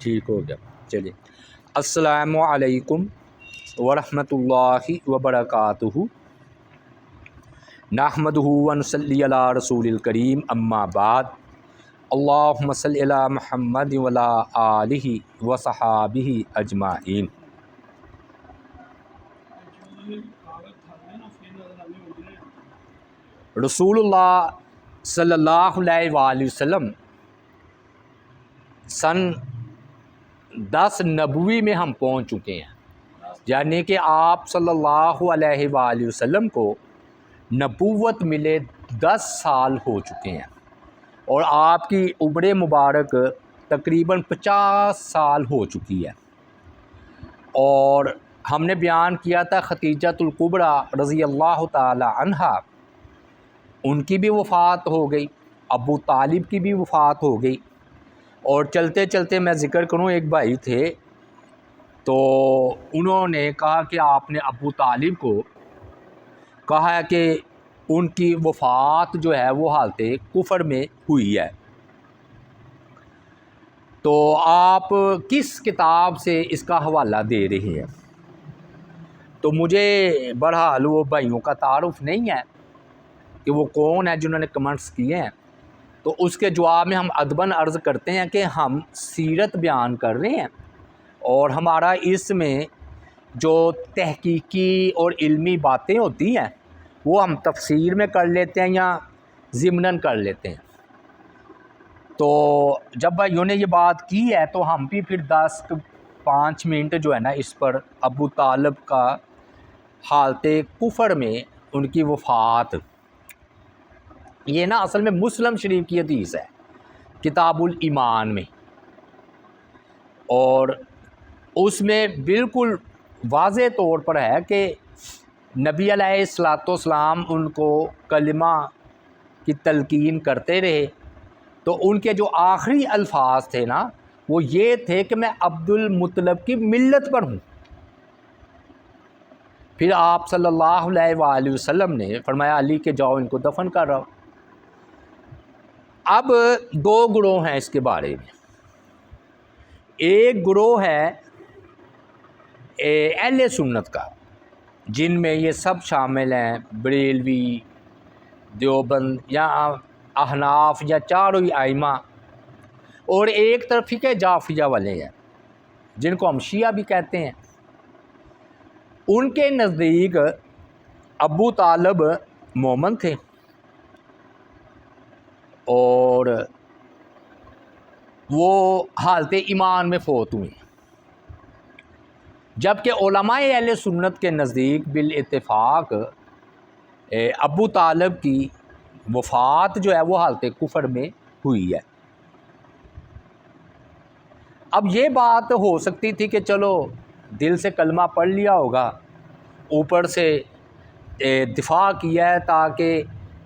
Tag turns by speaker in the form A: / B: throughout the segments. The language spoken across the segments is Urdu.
A: ٹھیک ہو گیا. چلیے السلام علیکم ورحمۃ اللہ وبرکاتہ. نحمدہ ونصلی علی رسول الکریم اما بعد. اللہم صلی علی محمد وعلی آلہ وصحابہ اجمعین. رسول اللہ صلی اللہ علیہ وآلہ وسلم سن 10 نبوی میں ہم پہنچ چکے ہیں، یعنی کہ آپ صلی اللہ علیہ وآلہ وسلم کو نبوت ملے 10 سال ہو چکے ہیں، اور آپ کی عمر مبارک تقریباً 50 سال ہو چکی ہے. اور ہم نے بیان کیا تھا خدیجۃ الکبریٰ رضی اللہ تعالی عنہا، ان کی بھی وفات ہو گئی، ابو طالب کی بھی وفات ہو گئی. اور چلتے چلتے میں ذکر کروں، ایک بھائی تھے تو انہوں نے کہا کہ آپ نے ابو طالب کو کہا ہے کہ ان کی وفات جو ہے وہ حالت کفر میں ہوئی ہے، تو آپ کس کتاب سے اس کا حوالہ دے رہے ہیں؟ تو مجھے بہرحال وہ بھائیوں کا تعارف نہیں ہے کہ وہ کون ہے جنہوں نے کمنٹس کیے ہیں، تو اس کے جواب میں ہم ادباً عرض کرتے ہیں کہ ہم سیرت بیان کر رہے ہیں، اور ہمارا اس میں جو تحقیقی اور علمی باتیں ہوتی ہیں وہ ہم تفسیر میں کر لیتے ہیں یا ضمناً کر لیتے ہیں. تو جب بھائیوں نے یہ بات کی ہے تو ہم بھی پھر 5 منٹ جو ہے نا اس پر ابو طالب کا حالت کفر میں ان کی وفات، یہ نا اصل میں مسلم شریف کی حدیث ہے کتاب الایمان میں، اور اس میں بالکل واضح طور پر ہے کہ نبی علیہ الصلوۃ والسلام ان کو کلمہ کی تلقین کرتے رہے، تو ان کے جو آخری الفاظ تھے نا وہ یہ تھے کہ میں عبد المطلب کی ملت پر ہوں. پھر آپ صلی اللہ علیہ وآلہ وسلم نے فرمایا علی کہ جاؤ ان کو دفن کر رہا ہو. اب 2 گروہ ہیں اس کے بارے میں. ایک گروہ ہے اہل سنت کا، جن میں یہ سب شامل ہیں، بریلوی، دیوبند یا احناف یا چاروں ائمہ، اور ایک طرف فقہ جعفریہ والے ہیں جن کو ہم شیعہ بھی کہتے ہیں. ان کے نزدیک ابو طالب مومن تھے اور وہ حالت ایمان میں فوت ہوئے، جبکہ علماء اہل سنت کے نزدیک بالاتفاق ابو طالب کی وفات جو ہے وہ حالت کفر میں ہوئی ہے. اب یہ بات ہو سکتی تھی کہ چلو دل سے کلمہ پڑھ لیا ہوگا، اوپر سے دفاع کیا ہے تاکہ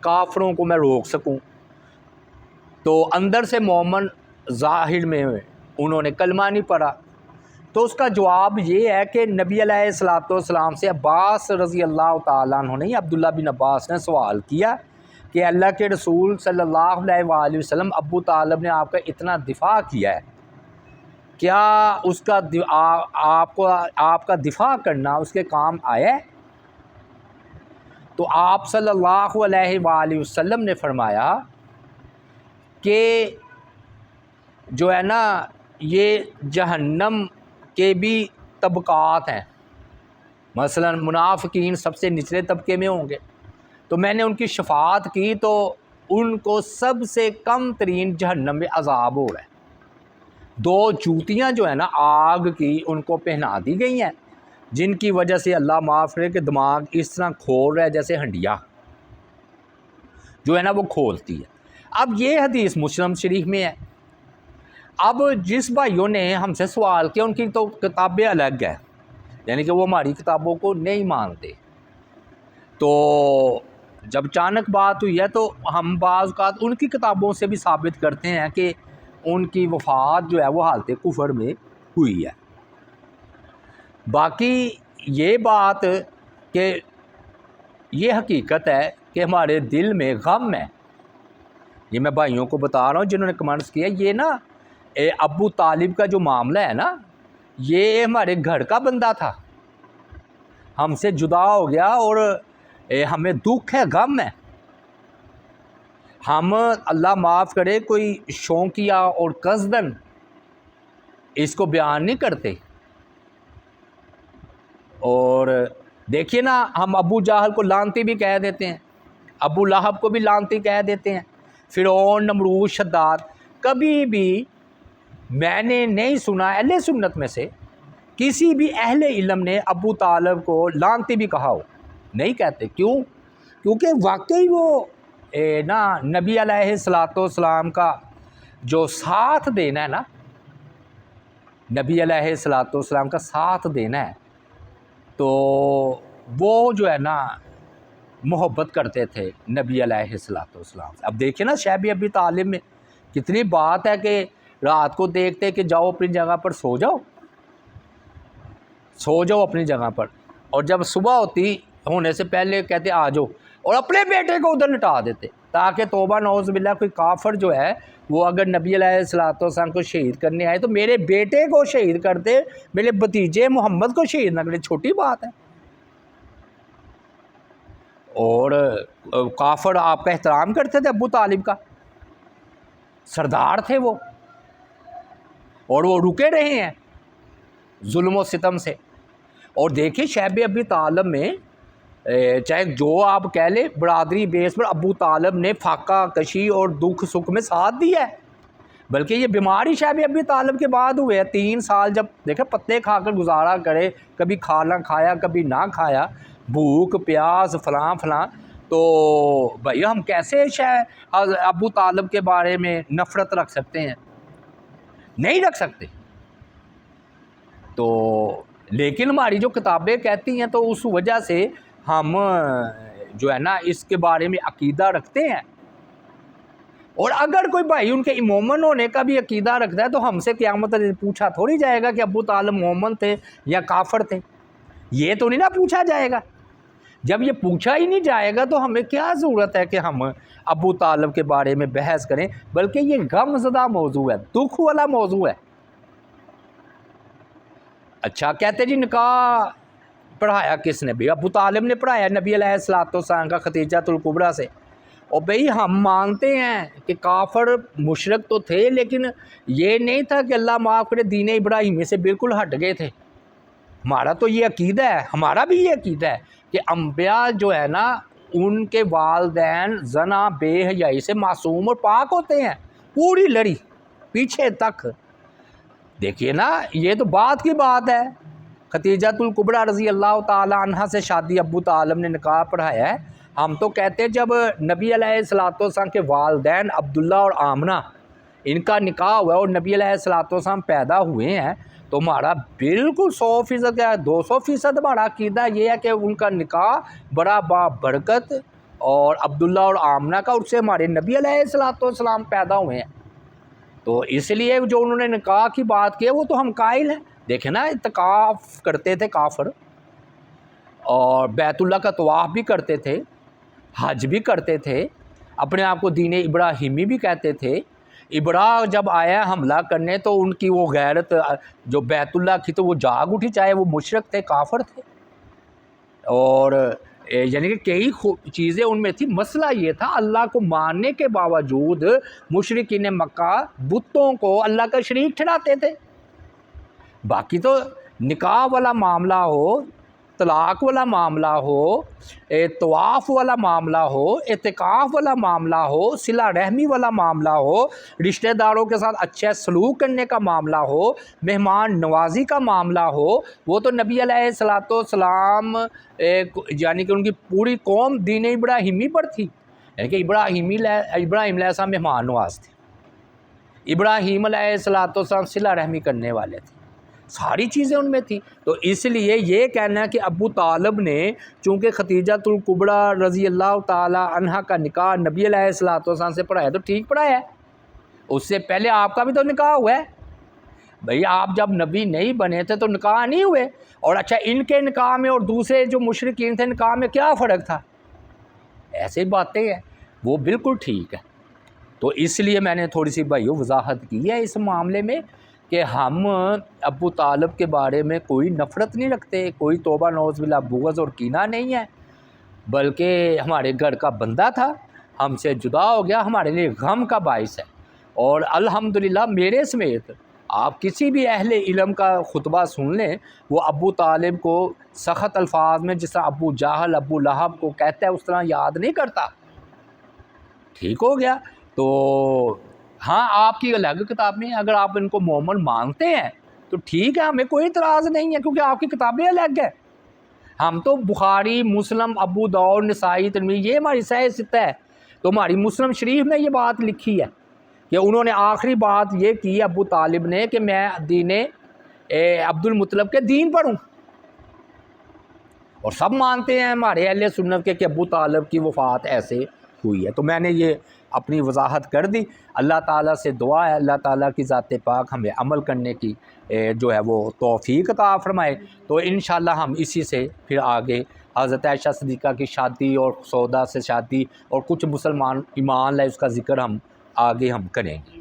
A: کافروں کو میں روک سکوں، تو اندر سے مومن ظاہر میں انہوں نے کلمہ نہیں پڑھا. تو اس کا جواب یہ ہے کہ نبی علیہ الصلوۃ والسلام سے عباس رضی اللہ تعالیٰ عنہ نے، عبداللہ بن عباس نے سوال کیا کہ اللہ کے رسول صلی اللہ علیہ وآلہ وسلم ابو طالب نے آپ کا اتنا دفاع کیا ہے، کیا اس کا آپ کا دفاع کرنا اس کے کام آیا ہے؟ تو آپ صلی اللہ علیہ وآلہ وسلم نے فرمایا کہ جو ہے نا یہ جہنم کے بھی طبقات ہیں، مثلا منافقین سب سے نچلے طبقے میں ہوں گے، تو میں نے ان کی شفاعت کی تو ان کو سب سے کم ترین جہنم میں عذاب ہو رہا ہے. 2 جوتیاں جو ہے نا آگ کی ان کو پہنا دی گئی ہیں، جن کی وجہ سے اللہ معاف کرے کہ دماغ اس طرح کھول رہا ہے جیسے ہنڈیا جو ہے نا وہ کھولتی ہے. اب یہ حدیث مسلم شریف میں ہے. اب جس بھائیوں نے ہم سے سوال کیا ان کی تو کتابیں الگ ہیں، یعنی کہ وہ ہماری کتابوں کو نہیں مانتے، تو جب اچانک بات ہوئی ہے تو ہم بعض اوقات ان کی کتابوں سے بھی ثابت کرتے ہیں کہ ان کی وفات جو ہے وہ حالت کفر میں ہوئی ہے. باقی یہ بات کہ یہ حقیقت ہے کہ ہمارے دل میں غم ہے، یہ میں بھائیوں کو بتا رہا ہوں جنہوں نے کمنٹس کیا، یہ نا ابو طالب کا جو معاملہ ہے نا، یہ ہمارے گھر کا بندہ تھا، ہم سے جدا ہو گیا اور ہمیں دکھ ہے، غم ہے. ہم اللہ معاف کرے کوئی شوقیہ اور قصدن اس کو بیان نہیں کرتے. اور دیکھیے نا، ہم ابو جہل کو لعنتی بھی کہہ دیتے ہیں، ابو لہب کو بھی لعنتی کہہ دیتے ہیں، فرعون، نمرود، شداد. کبھی بھی میں نے نہیں سنا اہل سنت میں سے کسی بھی اہل علم نے ابو طالب کو لعنتی بھی کہا ہو. نہیں کہتے. کیوں؟ کیونکہ واقعی وہ نا نبی علیہ السلام کا جو ساتھ دینا ہے نا، نبی علیہ السلام کا ساتھ دینا ہے، تو وہ جو ہے نا محبت کرتے تھے نبی علیہ السلام سے. اب دیکھیں نا شیب ابی طالب میں کتنی بات ہے کہ رات کو دیکھتے کہ جاؤ اپنی جگہ پر سو جاؤ اپنی جگہ پر، اور جب صبح ہونے سے پہلے کہتے آ جاؤ، اور اپنے بیٹے کو ادھر لٹا دیتے تاکہ توبہ نعوذ باللہ کوئی کافر جو ہے وہ اگر نبی علیہ السلام کو شہید کرنے آئے تو میرے بیٹے کو شہید کرتے، میرے بھتیجے محمد کو شہید نہ کرے. چھوٹی بات ہے. اور کافر آپ کا احترام کرتے تھے، ابو طالب کا سردار تھے وہ، اور وہ رکے رہے ہیں ظلم و ستم سے. اور دیکھیں شیب ابی طالب میں چاہے جو آپ کہہ لیں، برادری بیس پر ابو طالب نے فاقہ کشی اور دکھ سکھ میں ساتھ دیا ہے. بلکہ یہ بیماری شیب ابی طالب کے بعد ہوئے ہیں. 3 سال جب دیکھیں پتے کھا کر گزارا کرے، کبھی کھانا کھایا کبھی نہ کھایا، بھوک پیاس فلاں، تو بھائی ہم کیسے ابو طالب کے بارے میں نفرت رکھ سکتے ہیں؟ نہیں رکھ سکتے. تو لیکن ہماری جو کتابیں کہتی ہیں تو اس وجہ سے ہم جو ہے نا اس کے بارے میں عقیدہ رکھتے ہیں. اور اگر کوئی بھائی ان کے مومن ہونے کا بھی عقیدہ رکھتا ہے تو ہم سے قیامت پوچھا تھوڑی جائے گا کہ ابو طالب مومن تھے یا کافر تھے. یہ تو نہیں نا پوچھا جائے گا. جب یہ پوچھا ہی نہیں جائے گا تو ہمیں کیا ضرورت ہے کہ ہم ابو طالب کے بارے میں بحث کریں؟ بلکہ یہ غم زدہ موضوع ہے، دکھ والا موضوع ہے. اچھا کہتے جی نکاح پڑھایا کس نے؟ بھی ابو طالب نے پڑھایا نبی علیہ السلام کا خدیجۃ الکبریٰ سے. اور بھئی ہم مانتے ہیں کہ کافر مشرک تو تھے، لیکن یہ نہیں تھا کہ اللہ معاف کرے دین ابراہیمی سے بالکل ہٹ گئے تھے. ہمارا تو یہ عقیدہ ہے، ہمارا بھی یہ عقیدہ ہے کہ انبیاء جو ہے نا ان کے والدین زنا بے حیائی سے معصوم اور پاک ہوتے ہیں، پوری لڑی پیچھے تک. دیکھیے نا یہ تو بات کی بات ہے. خدیجۃ الکبریٰ رضی اللہ تعالی عنہ سے شادی ابو طالب نے نکاح پڑھایا ہے. ہم تو کہتے ہیں جب نبی علیہ السلام کے والدین عبداللہ اور آمنہ ان کا نکاح ہوا اور نبی علیہ السلام پیدا ہوئے ہیں تو ہمارا بالکل 100% یا 200% ہمارا عقیدہ یہ ہے کہ ان کا نکاح بڑا بابرکت اور عبداللہ اور آمنہ کا، اس سے ہمارے نبی علیہ السلام پیدا ہوئے ہیں. تو اس لیے جو انہوں نے نکاح کی بات کی ہے وہ تو ہم قائل ہیں. دیکھیں نا اعتکاف کرتے تھے کافر، اور بیت اللہ کا طواف بھی کرتے تھے، حج بھی کرتے تھے، اپنے آپ کو دین ابراہیمی بھی کہتے تھے. جب آیا حملہ کرنے تو ان کی وہ غیرت جو بیت اللہ کی تو وہ جاگ اٹھی، چاہے وہ مشرک تھے کافر تھے. اور یعنی کہ کئی چیزیں ان میں تھی. مسئلہ یہ تھا اللہ کو ماننے کے باوجود مشرکین مکہ بتوں کو اللہ کا شریک ٹھہراتے تھے. باقی تو نکاح والا معاملہ ہو، طلاق والا معاملہ ہو، طواف والا معاملہ ہو، اعتکاف والا معاملہ ہو، صلہ رحمی والا معاملہ ہو، رشتہ داروں کے ساتھ اچھا سلوک کرنے کا معاملہ ہو، مہمان نوازی کا معاملہ ہو، وہ تو نبی علیہ السلام یعنی کہ ان کی پوری قوم دین ابراہیمی پر تھی. یعنی کہ ابراہیم علیہ السلام مہمان نواز تھے، ابراہیم علیہ السلام صلہ رحمی کرنے والے تھے، ساری چیزیں ان میں تھی. تو اس لیے یہ کہنا ہے کہ ابو طالب نے چونکہ خدیجۃ الکبریٰ رضی اللہ تعالی عنہ کا نکاح نبی علیہ السلام سے پڑھایا تو ٹھیک پڑھایا ہے. اس سے پہلے آپ کا بھی تو نکاح ہوا ہے. بھئی آپ جب نبی نہیں بنے تھے تو نکاح نہیں ہوئے. اور اچھا ان کے نکاح میں اور دوسرے جو مشرکین تھے نکاح میں کیا فرق تھا؟ ایسے باتیں ہیں، وہ بالکل ٹھیک ہے. تو اس لیے میں نے تھوڑی سی بھائیو وضاحت کی ہے اس معاملے میں کہ ہم ابو طالب کے بارے میں کوئی نفرت نہیں رکھتے، کوئی توبہ نعوذ باللہ بغض اور کینہ نہیں ہے، بلکہ ہمارے گھر کا بندہ تھا، ہم سے جدا ہو گیا، ہمارے لیے غم کا باعث ہے۔ اور الحمدللہ میرے سمیت آپ کسی بھی اہل علم کا خطبہ سن لیں، وہ ابو طالب کو سخت الفاظ میں جس طرح ابو جہل ابو لہب کو کہتا ہے اس طرح یاد نہیں کرتا۔ ٹھیک ہو گیا؟ تو ہاں آپ کی الگ کتابیں ہیں، اگر آپ ان کو مومن مانتے ہیں تو ٹھیک ہے، ہمیں کوئی اعتراض نہیں ہے، کیونکہ آپ کی کتابیں الگ ہیں۔ ہم تو بخاری مسلم ابو داؤد نسائی ترمذی یہ ہماری صحیح ستہ ہے، تو ہماری مسلم شریف میں یہ بات لکھی ہے کہ انہوں نے آخری بات یہ کی ابو طالب نے کہ میں دین عبد المطلب کے دین پر ہوں، اور سب مانتے ہیں ہمارے اہل سنت کے کہ ابو طالب کی وفات ایسے ہوئی ہے۔ تو میں نے یہ اپنی وضاحت کر دی۔ اللہ تعالیٰ سے دعا ہے اللہ تعالیٰ کی ذات پاک ہمیں عمل کرنے کی جو ہے وہ توفیق عطا فرمائے۔ تو انشاءاللہ ہم اسی سے پھر آگے حضرت عائشہ صدیقہ کی شادی اور سودا سے شادی اور کچھ مسلمان ایمان لائے اس کا ذکر ہم آگے کریں گے۔